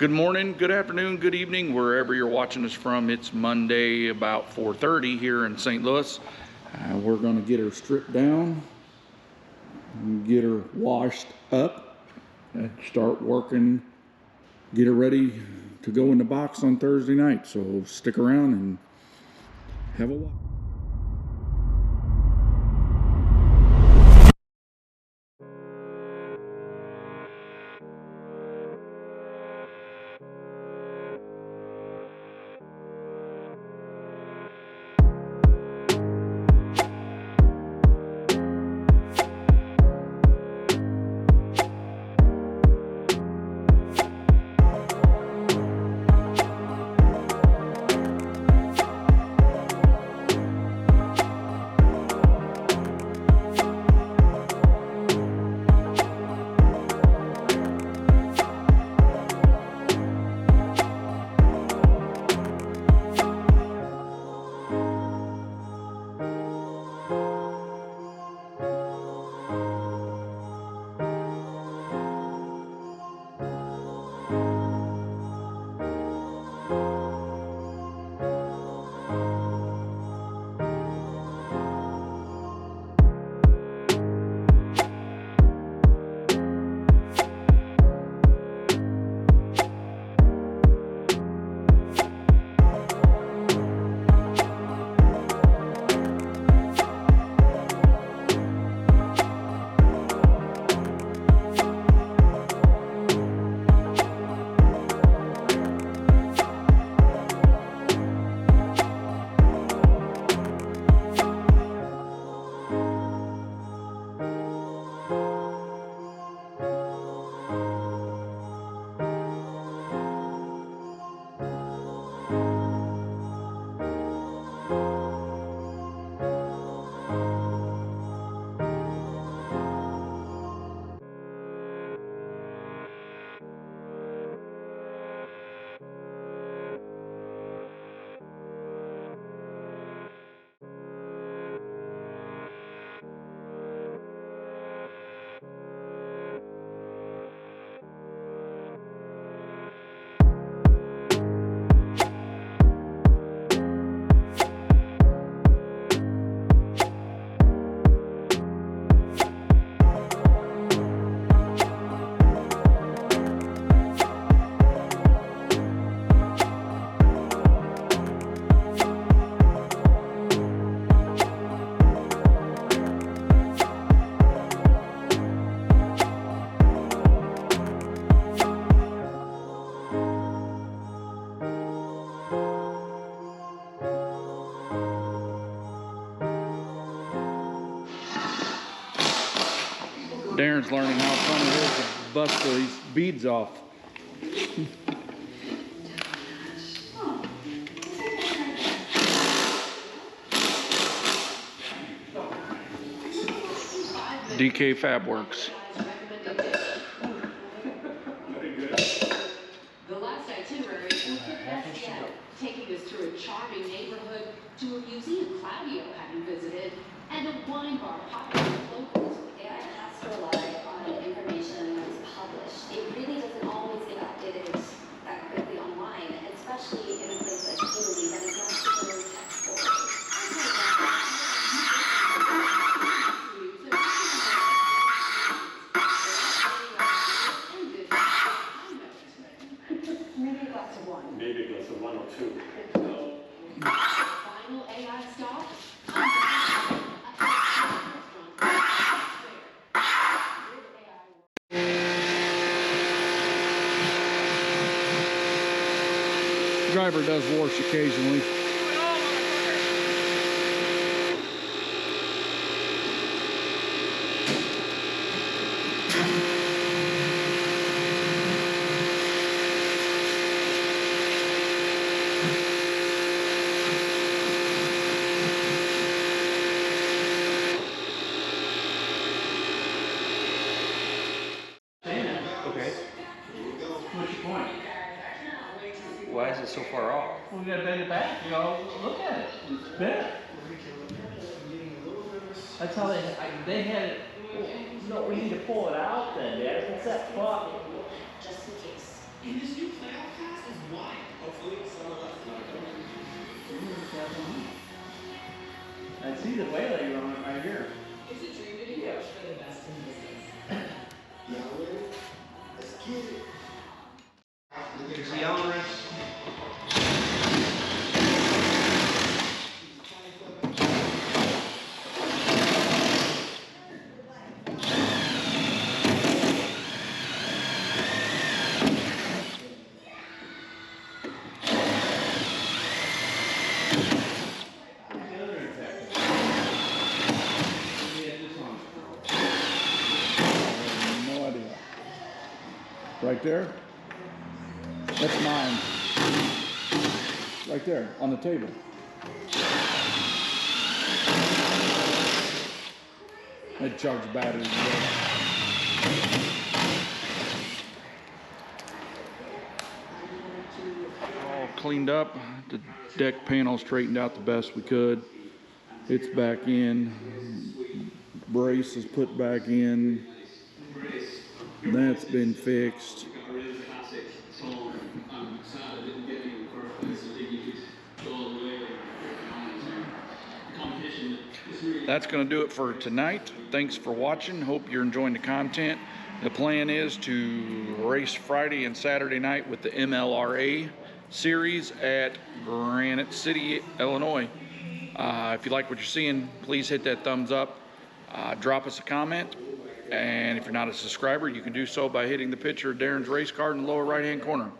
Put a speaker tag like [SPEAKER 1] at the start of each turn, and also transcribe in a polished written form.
[SPEAKER 1] Good morning, good afternoon, good evening, wherever you're watching us from. It's Monday about 4:30 here in St. Louis. We're gonna get her stripped down, get her washed up, and start working, get her ready to go in the box on Thursday night. So stick around and have a walk. Darren's learning how fun it is to bust these beads off. DK Fab Works.
[SPEAKER 2] The last itinerary was the best yet, taking us through a charming neighborhood to a museum Claudio hadn't visited and a wine bar popular with locals.
[SPEAKER 3] AI has to rely on information that is published. It really doesn't always get updated that quickly online, especially in a place like Italy that is not super tech-forward.
[SPEAKER 2] Maybe a glass of wine.
[SPEAKER 4] Maybe a glass of one or two.
[SPEAKER 2] Final AI stop.
[SPEAKER 1] Driver does wash occasionally.
[SPEAKER 5] Okay.
[SPEAKER 6] What's your point?
[SPEAKER 5] Why is it so far off?
[SPEAKER 6] We gotta bend it back, you know, look at it, it's bent. That's how they had it, no, we need to pull it out then, Dad, what's that fuck?
[SPEAKER 3] Just in case.
[SPEAKER 7] In this new class,
[SPEAKER 6] the Whaley on it right here.
[SPEAKER 5] Is the owner?
[SPEAKER 1] No idea. Right there? That's mine. Right there, on the table. It charges batteries. All cleaned up. The deck panel straightened out the best we could. It's back in. Brace is put back in. That's been fixed. That's going to do it for tonight. Thanks for watching. Hope you're enjoying the content. The plan is to race Friday and Saturday night with the MLRA series at Granite City, Illinois. If you like what you're seeing, please hit that thumbs up. Drop us a comment. And if you're not a subscriber, you can do so by hitting the picture of Daryn's race card in the lower right-hand corner.